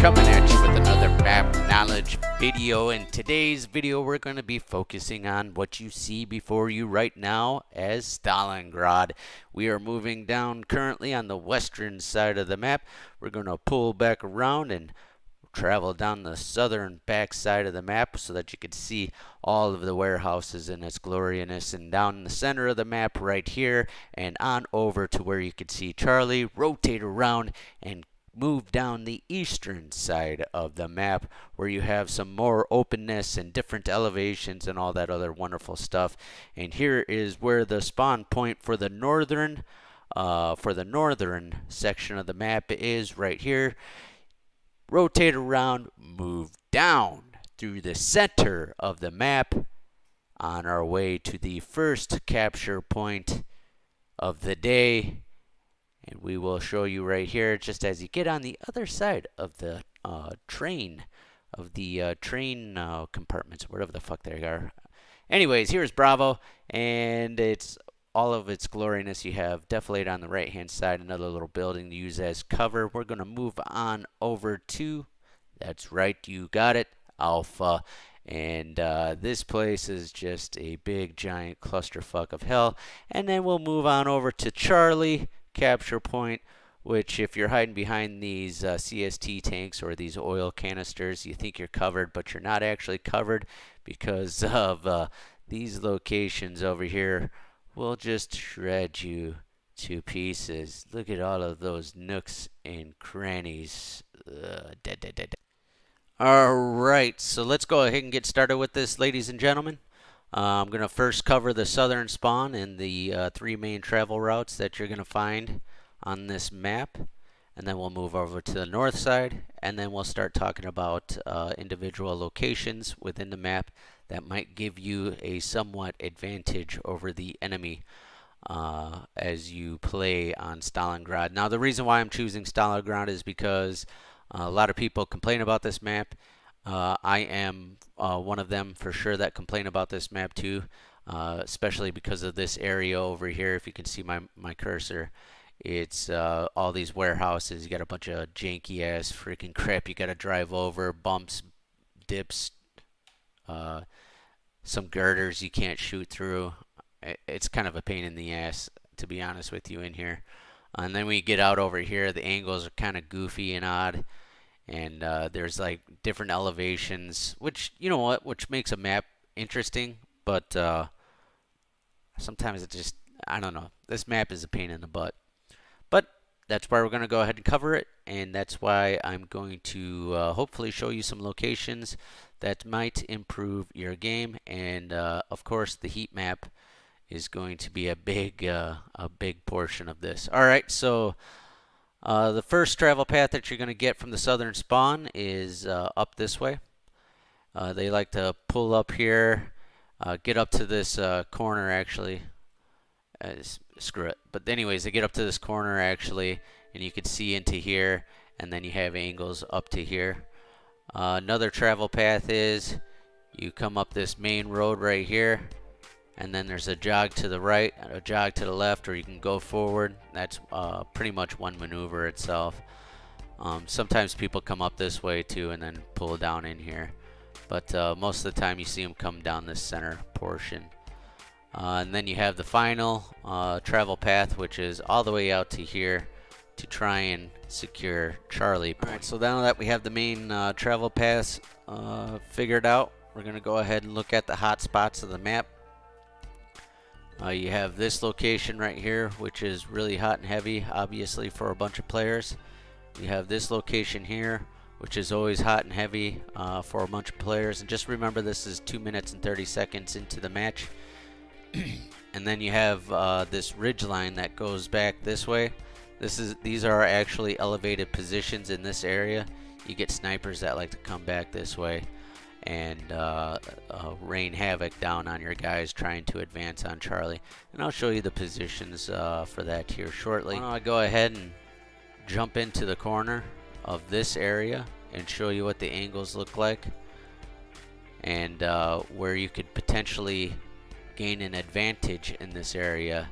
coming at you with another map knowledge video. In today's video, we're going to be focusing on what you see before you right now as Stalingrad. We are moving down currently on the western side of the map. We're going to pull back around and travel down the southern back side of the map so that you can see all of the warehouses in its gloriousness, and down in the center of the map right here and on over to where you can see Charlie. Rotate around and move down the eastern side of the map where you have some more openness and different elevations and all that other wonderful stuff. And here is where the spawn point for the northern section of the map is, right here. Rotate around, move down through the center of the map on our way to the first capture point of the day. And we will show you right here, just as you get on the other side of the train compartments, whatever the fuck they are. Anyways, here's Bravo, and it's all of its gloriness. You have Defilade on the right-hand side, another little building to use as cover. We're going to move on over to, that's right, you got it, Alpha. And this place is just a big, giant clusterfuck of hell. And then we'll move on over to Charlie capture point, which if you're hiding behind these CST tanks or these oil canisters, you think you're covered, but you're not actually covered, because of these locations over here will just shred you to pieces. Look at all of those nooks and crannies. Dead. Alright, so let's go ahead and get started with this, ladies and gentlemen. I'm going to first cover the southern spawn and the three main travel routes that you're going to find on this map. And then we'll move over to the north side, and then we'll start talking about individual locations within the map that might give you a somewhat advantage over the enemy as you play on Stalingrad. Now, the reason why I'm choosing Stalingrad is because a lot of people complain about this map. I am one of them for sure that complain about this map too, especially because of this area over here. If you can see my cursor, it's all these warehouses. You got a bunch of janky ass freaking crap you got to drive over, bumps, dips, some girders you can't shoot through. It's kind of a pain in the ass, to be honest with you, in here. And then when you get out over here, the angles are kind of goofy and odd. And there's like different elevations, which, you know what, which makes a map interesting, but sometimes it just, I don't know, this map is a pain in the butt. But that's why we're going to go ahead and cover it, and that's why I'm going to hopefully show you some locations that might improve your game. And of course, the heat map is going to be a big portion of this. All right, so the first travel path that you're going to get from the southern spawn is up this way. They like to pull up here, get up to this corner actually. Screw it. But anyways, they get up to this corner actually, and you can see into here, and then you have angles up to here. Another travel path is you come up this main road right here, and then there's a jog to the right, a jog to the left, or you can go forward. That's pretty much one maneuver itself. Sometimes people come up this way too and then pull down in here, but most of the time you see them come down this center portion. And then you have the final travel path, which is all the way out to here to try and secure Charlie. Alright, so now that we have the main travel paths figured out, we're going to go ahead and look at the hot spots of the map. You have this location right here, which is really hot and heavy, obviously, for a bunch of players. You have this location here, which is always hot and heavy for a bunch of players. And just remember, this is 2 minutes and 30 seconds into the match. And then you have this ridge line that goes back this way. These are actually elevated positions in this area. You get snipers that like to come back this way and rain havoc down on your guys trying to advance on Charlie. And I'll show you the positions for that here shortly. I'll go ahead and jump into the corner of this area and show you what the angles look like, and where you could potentially gain an advantage in this area.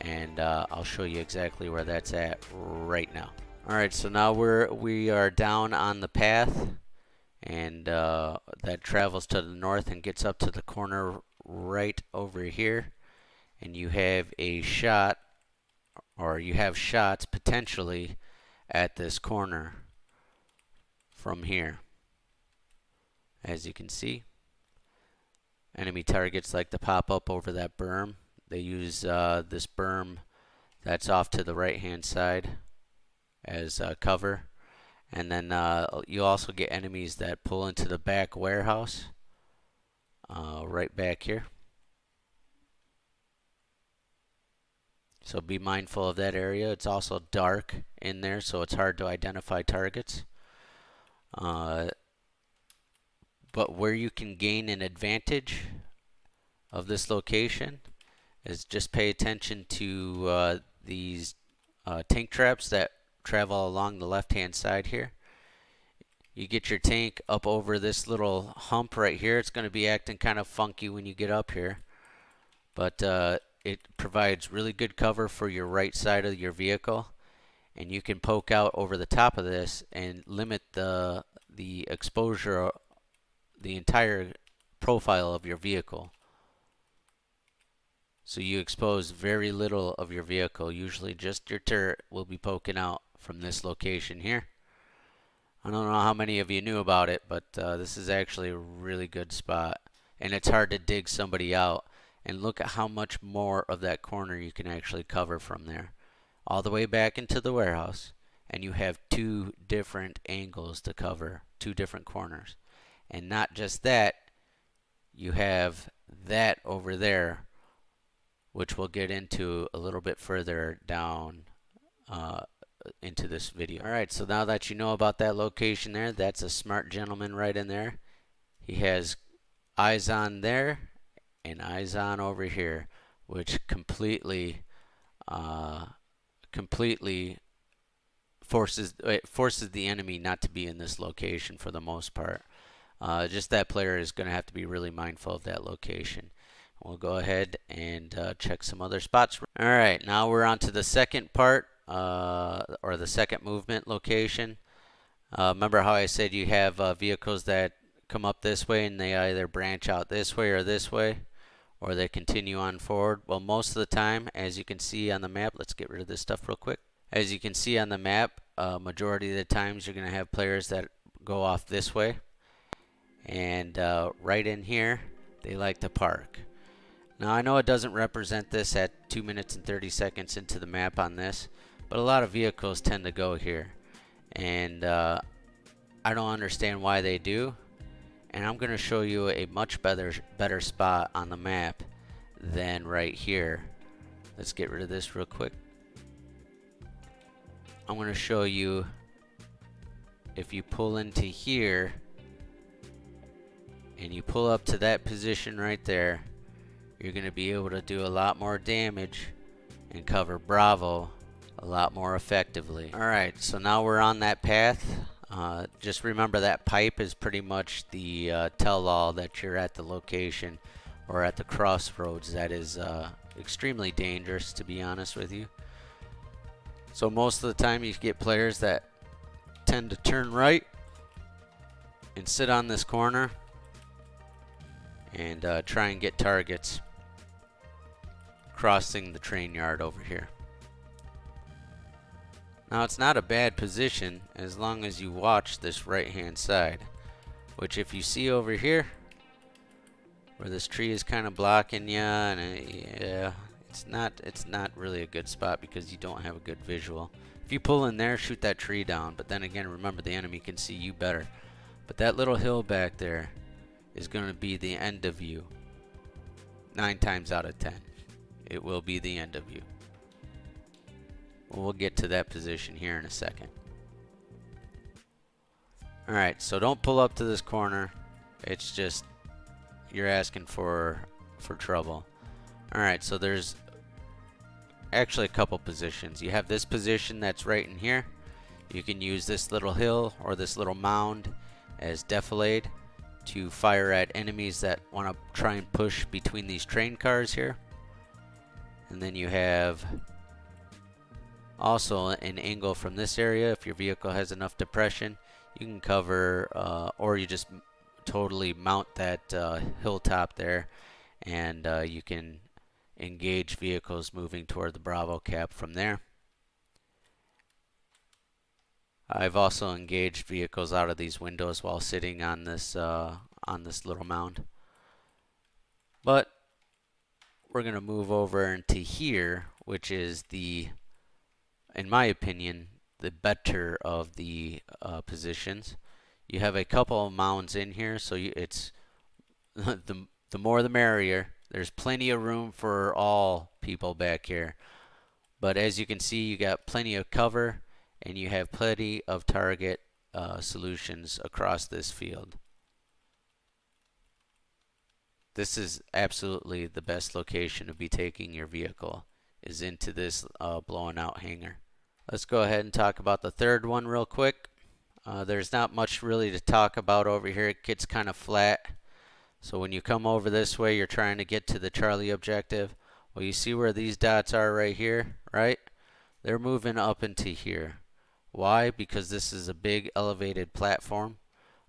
And I'll show you exactly where that's at right now. Alright, so now we are down on the path, and that travels to the north and gets up to the corner right over here, and you have a shot, or you have shots potentially at this corner from here. As you can see, enemy targets like to pop up over that berm. They use this berm that's off to the right hand side as cover. And then you also get enemies that pull into the back warehouse right back here. So be mindful of that area. It's also dark in there, so it's hard to identify targets. But where you can gain an advantage of this location is just pay attention to these tank traps that travel along the left hand side here. You get your tank up over this little hump right here. It's going to be acting kind of funky when you get up here, but it provides really good cover for your right side of your vehicle, and you can poke out over the top of this and limit the exposure, the entire profile of your vehicle. So you expose very little of your vehicle. Usually just your turret will be poking out from this location here. I don't know how many of you knew about it, but this is actually a really good spot, and it's hard to dig somebody out. And look at how much more of that corner you can actually cover from there, all the way back into the warehouse, and you have two different angles to cover, two different corners. And not just that, you have that over there, which we'll get into a little bit further down into this video. Alright, so now that you know about that location there, that's a smart gentleman right in there. He has eyes on there and eyes on over here, which completely forces the enemy not to be in this location for the most part. Just that player is going to have to be really mindful of that location. We'll go ahead and check some other spots. Alright, now we're on to the second part, or the second movement location. Remember how I said you have vehicles that come up this way and they either branch out this way, or they continue on forward. Well, most of the time, as you can see on the map, let's get rid of this stuff real quick. As you can see on the map, majority of the times you're going to have players that go off this way, and right in here they like to park. Now I know it doesn't represent this at 2 minutes and 30 seconds into the map on this, but a lot of vehicles tend to go here, and I don't understand why they do. And I'm going to show you a much better spot on the map than right here. Let's get rid of this real quick. I'm going to show you, if you pull into here and you pull up to that position right there, you're going to be able to do a lot more damage and cover Bravo a lot more effectively. Alright, so now we're on that path. Just remember that pipe is pretty much the tell-all that you're at the location or at the crossroads. That is extremely dangerous, to be honest with you. So most of the time you get players that tend to turn right and sit on this corner and try and get targets crossing the train yard over here. Now it's not a bad position as long as you watch this right hand side, which if you see over here where this tree is kind of blocking you, and yeah, it's not really a good spot because you don't have a good visual. If you pull in there, shoot that tree down, but then again, remember the enemy can see you better. But that little hill back there is going to be the end of you. 9 times out of 10 it will be the end of you. We'll get to that position here in a second. Alright, so don't pull up to this corner. It's just, you're asking for trouble. Alright, so there's actually a couple positions. You have this position that's right in here. You can use this little hill or this little mound as defilade to fire at enemies that want to try and push between these train cars here. And then you have Also, an angle from this area, if your vehicle has enough depression, you can cover, or you just totally mount that hilltop there, and you can engage vehicles moving toward the Bravo cap from there. I've also engaged vehicles out of these windows while sitting on this little mound. But we're going to move over into here, which is the, in my opinion, the better of the positions. You have a couple of mounds in here, so it's the more the merrier. There's plenty of room for all people back here. But as you can see, you got plenty of cover, and you have plenty of target solutions across this field. This is absolutely the best location to be taking your vehicle, is into this blown out hangar. Let's go ahead and talk about the third one real quick. There's not much really to talk about over here. It gets kind of flat. So when you come over this way, you're trying to get to the Charlie objective. Well, you see where these dots are right here, right? They're moving up into here. Why? Because this is a big elevated platform.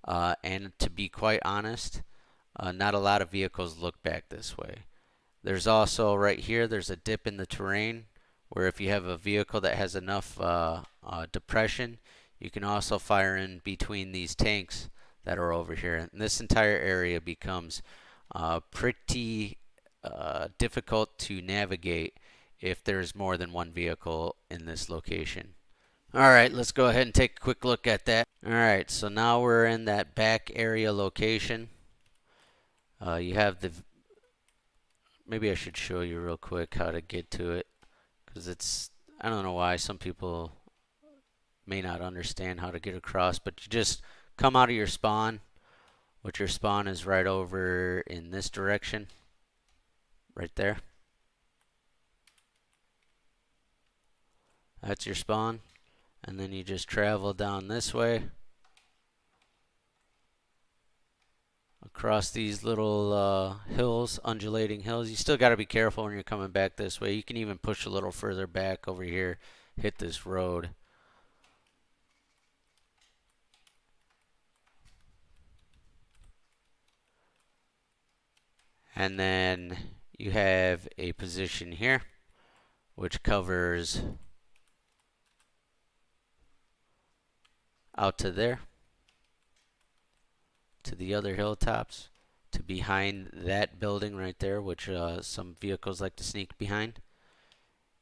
And to be quite honest, not a lot of vehicles look back this way. There's also right here, there's a dip in the terrain where if you have a vehicle that has enough depression, you can also fire in between these tanks that are over here. And this entire area becomes pretty difficult to navigate if there's more than one vehicle in this location. Alright, let's go ahead and take a quick look at that. Alright, so now we're in that back area location. You have the, maybe I should show you real quick how to get to it, because it's, I don't know why some people may not understand how to get across, but you just come out of your spawn, which your spawn is right over in this direction, right there. That's your spawn, and then you just travel down this way across these little hills, undulating hills. You still got to be careful when you're coming back this way. You can even push a little further back over here, hit this road. And then you have a position here which covers out to there, to the other hilltops, to behind that building right there, which some vehicles like to sneak behind,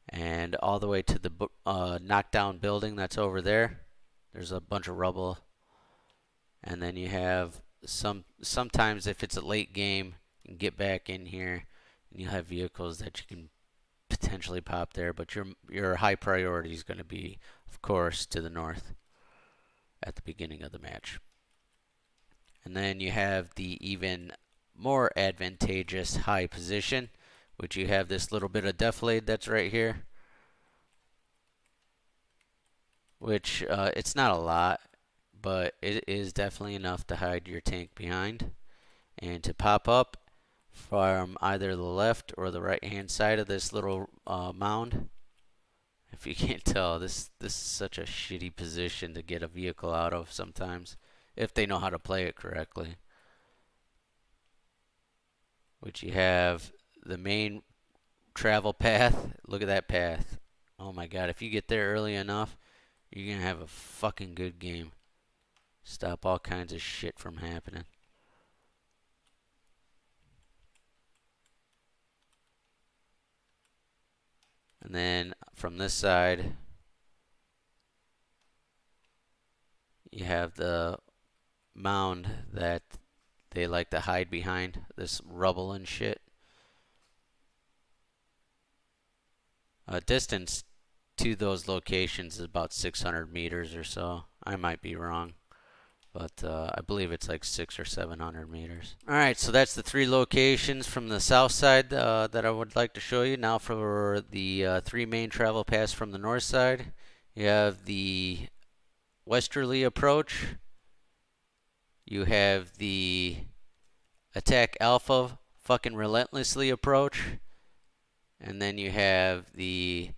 and all the way to the knockdown building that's over there. There's a bunch of rubble, and then you have sometimes if it's a late game, you can get back in here, and you'll have vehicles that you can potentially pop there, but your high priority is going to be, of course, to the north at the beginning of the match. And then you have the even more advantageous high position, which you have this little bit of defilade that's right here, which it's not a lot, but it is definitely enough to hide your tank behind and to pop up from either the left or the right hand side of this little mound. If you can't tell, this is such a shitty position to get a vehicle out of sometimes, if they know how to play it correctly. Which you have the main travel path. Look at that path. Oh my god, if you get there early enough, you're going to have a fucking good game. Stop all kinds of shit from happening. And then from this side, you have the mound that they like to hide behind, this rubble and shit. Distance to those locations is about 600 meters or so. I might be wrong, but I believe it's like 600 or 700 meters. Alright, so that's the three locations from the south side that I would like to show you. Now for the three main travel paths from the north side. You have the westerly approach. You have the attack alpha fucking relentlessly approach. And then you have the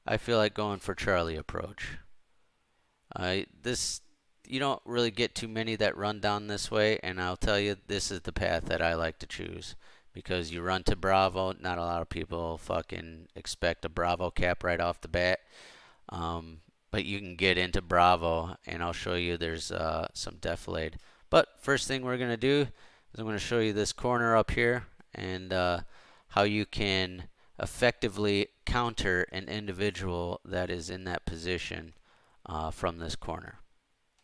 I feel like going for Charlie approach. This you don't really get too many that run down this way, and I'll tell you, this is the path that I like to choose because you run to Bravo. Not a lot of people fucking expect a Bravo cap right off the bat, but you can get into Bravo, and I'll show you there's some defilade. But first thing we're gonna do is I'm gonna show you this corner up here and how you can effectively counter an individual that is in that position from this corner.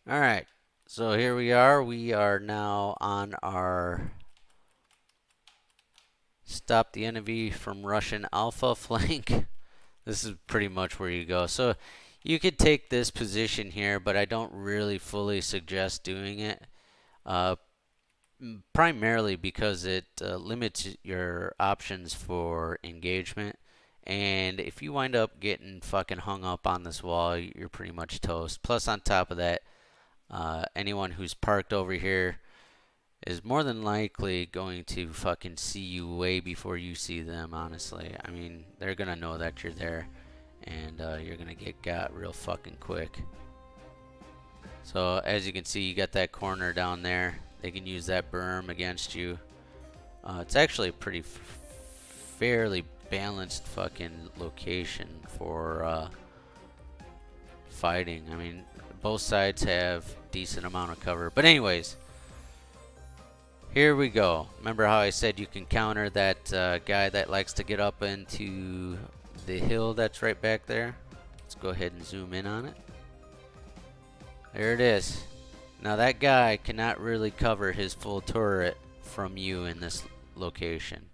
Alright, so here we are. We are now on our stop the enemy from Russian Alpha flank. This is pretty much where you go. So you could take this position here, but I don't really fully suggest doing it. Primarily because it limits your options for engagement. And if you wind up getting fucking hung up on this wall, you're pretty much toast. Plus, on top of that, anyone who's parked over here is more than likely going to fucking see you way before you see them, honestly. I mean, they're gonna know that you're there, and you're gonna get got real fucking quick. So, as you can see, you got that corner down there. They can use that berm against you. It's actually a pretty fairly balanced fucking location for fighting. I mean, both sides have decent amount of cover. But anyways, here we go. Remember how I said you can counter that guy that likes to get up into the hill that's right back there? Let's go ahead and zoom in on it. There it is. Now that guy cannot really cover his full turret from you in this location.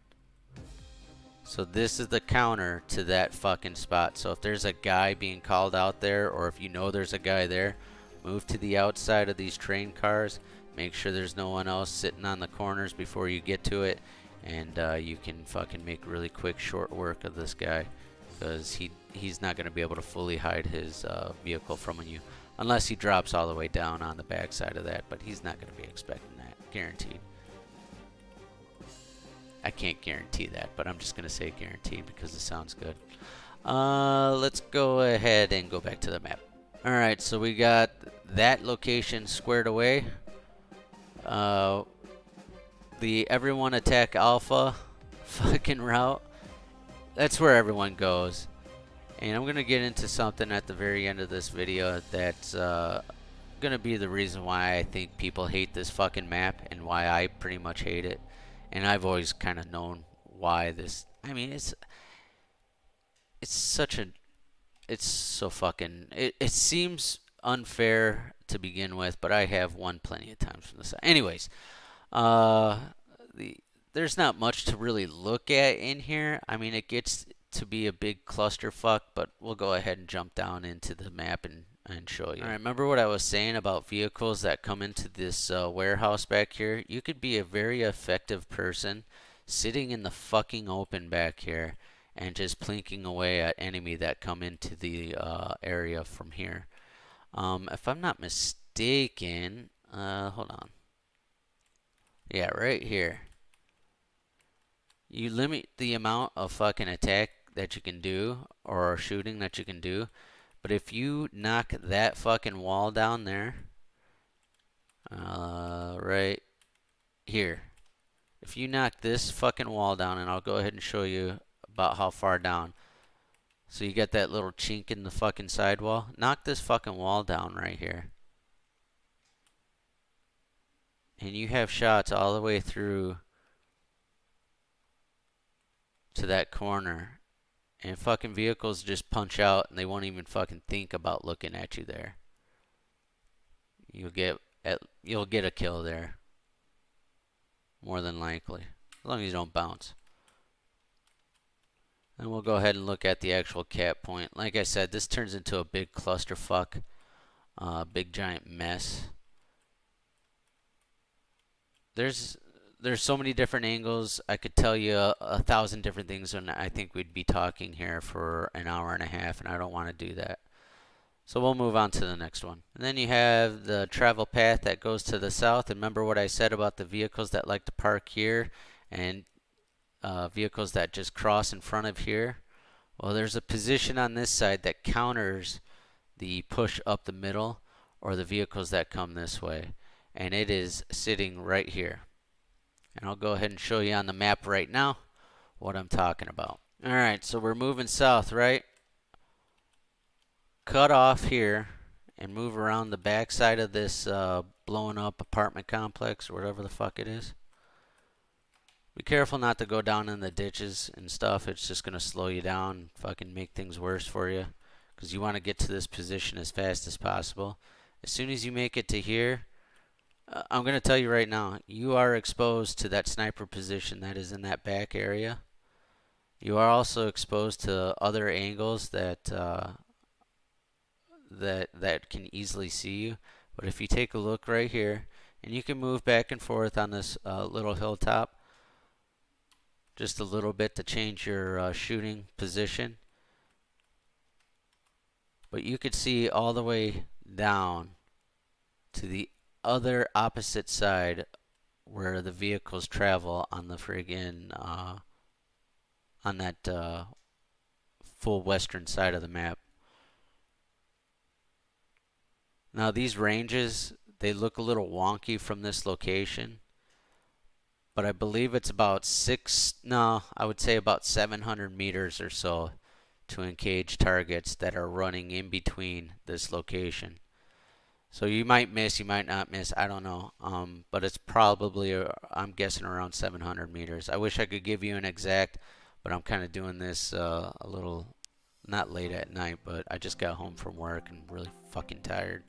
So this is the counter to that fucking spot. So if there's a guy being called out there, or if you know there's a guy there, move to the outside of these train cars. Make sure there's no one else sitting on the corners before you get to it. And you can fucking make really quick short work of this guy. Because he's not going to be able to fully hide his vehicle from you. Unless he drops all the way down on the backside of that, but he's not going to be expecting that, guaranteed. I can't guarantee that, but I'm just going to say guaranteed because it sounds good. Let's go ahead and go back to the map. Alright, so we got that location squared away. The everyone attack alpha fucking route. That's where everyone goes. And I'm going to get into something at the very end of this video that's going to be the reason why I think people hate this fucking map and why I pretty much hate it. And I've always kind of known why this... I mean, it's such a... It's so fucking... It seems unfair to begin with, but I have won plenty of times from the side. Anyways, there's not much to really look at in here. I mean, it gets to be a big clusterfuck, but we'll go ahead and jump down into the map and show you. Alright, remember what I was saying about vehicles that come into this warehouse back here? You could be a very effective person sitting in the fucking open back here and just plinking away at enemy that come into the area from here. If I'm not mistaken, hold on. Yeah, right here. You limit the amount of fucking attack that you can do, or shooting that you can do. But if you knock that fucking wall down there, right here. If you knock this fucking wall down, and I'll go ahead and show you about how far down. So you got that little chink in the fucking sidewall. Knock this fucking wall down right here. And you have shots all the way through to that corner. And fucking vehicles just punch out and they won't even fucking think about looking at you there. You'll get a kill there. More than likely. As long as you don't bounce. And we'll go ahead and look at the actual cap point. Like I said, this turns into a big clusterfuck. Big giant mess. There's so many different angles. I could tell you 1,000 different things, and I think we'd be talking here for an hour and a half, and I don't want to do that. So we'll move on to the next one. And then you have the travel path that goes to the south. And remember what I said about the vehicles that like to park here and vehicles that just cross in front of here. Well, there's a position on this side that counters the push up the middle or the vehicles that come this way, and it is sitting right here. And I'll go ahead and show you on the map right now what I'm talking about. Alright, so we're moving south, right? Cut off here and move around the back side of this blown up apartment complex or whatever the fuck it is. Be careful not to go down in the ditches and stuff. It's just going to slow you down and fucking make things worse for you. Because you want to get to this position as fast as possible. As soon as you make it to here, I'm going to tell you right now, you are exposed to that sniper position that is in that back area. You are also exposed to other angles that that can easily see you. But if you take a look right here, and you can move back and forth on this little hilltop, just a little bit to change your shooting position. But you could see all the way down to the other opposite side where the vehicles travel on the friggin' on that full western side of the map. Now these ranges, they look a little wonky from this location, but I believe it's about I would say about 700 meters or so to engage targets that are running in between this location. So you might miss, you might not miss, I don't know. But it's probably, I'm guessing around 700 meters. I wish I could give you an exact, but I'm kind of doing this a little, not late at night, but I just got home from work and really fucking tired.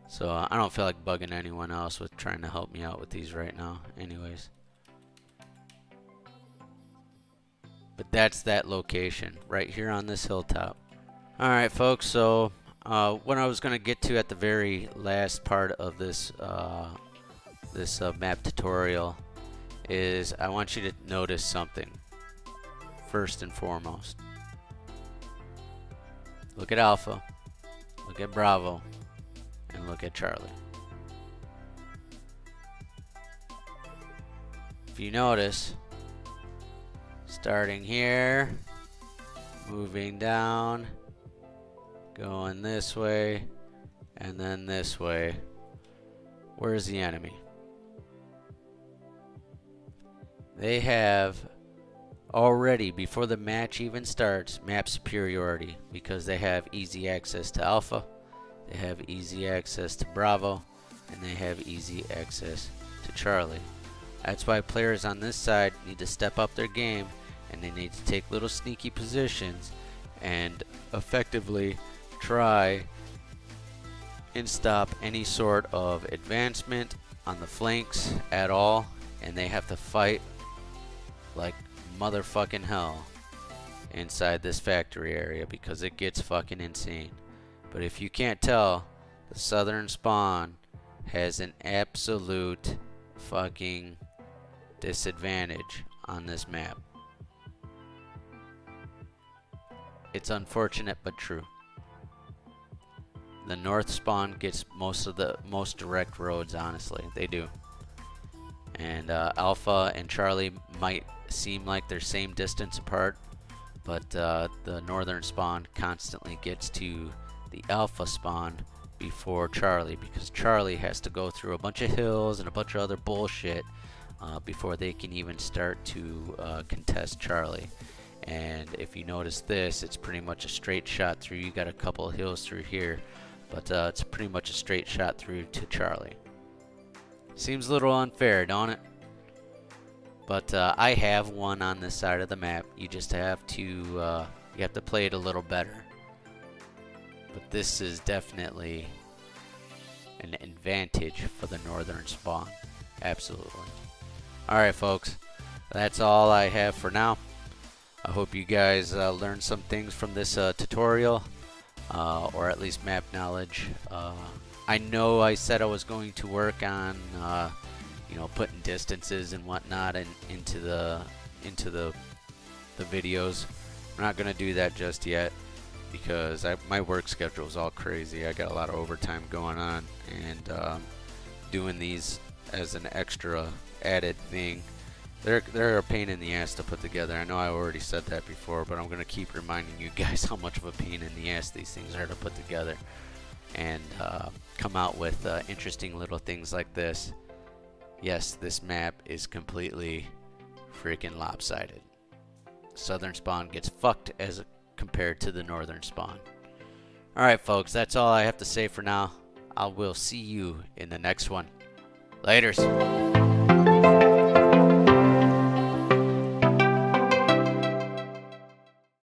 So I don't feel like bugging anyone else with trying to help me out with these right now. Anyways. But that's that location right here on this hilltop. Alright folks, so what I was going to get to at the very last part of this map tutorial is I want you to notice something first and foremost. Look at Alpha, look at Bravo, and look at Charlie. If you notice, starting here, moving down, going this way, and then this way, where's the enemy? They have already, before the match even starts, map superiority because they have easy access to Alpha, they have easy access to Bravo, and they have easy access to Charlie. That's why players on this side need to step up their game, and they need to take little sneaky positions and effectively try and stop any sort of advancement on the flanks at all, and they have to fight like motherfucking hell inside this factory area because it gets fucking insane. But if you can't tell, the southern spawn has an absolute fucking disadvantage on this map. It's unfortunate but true. The north spawn gets most of the most direct roads, honestly. They do. And Alpha and Charlie might seem like they're same distance apart, but the northern spawn constantly gets to the Alpha spawn before Charlie, because Charlie has to go through a bunch of hills and a bunch of other bullshit before they can even start to contest Charlie. And if you notice this, it's pretty much a straight shot through. You got a couple of hills through here, but it's pretty much a straight shot through to Charlie. Seems a little unfair, don't it? But I have one on this side of the map. You just have to you have to play it a little better. But this is definitely an advantage for the northern spawn. Absolutely. Alright folks, that's all I have for now. I hope you guys learned some things from this tutorial, or at least map knowledge. I know I said I was going to work on you know, putting distances and whatnot into the videos. I'm not going to do that just yet because my work schedule is all crazy. I got a lot of overtime going on, and doing these as an extra added thing They're a pain in the ass to put together. I know I already said that before, but I'm gonna keep reminding you guys how much of a pain in the ass these things are to put together, and come out with interesting little things like this. Yes, this map is completely freaking lopsided. Southern spawn gets fucked as compared to the northern spawn. Alright folks, that's all I have to say for now. I will see you in the next one. Laters.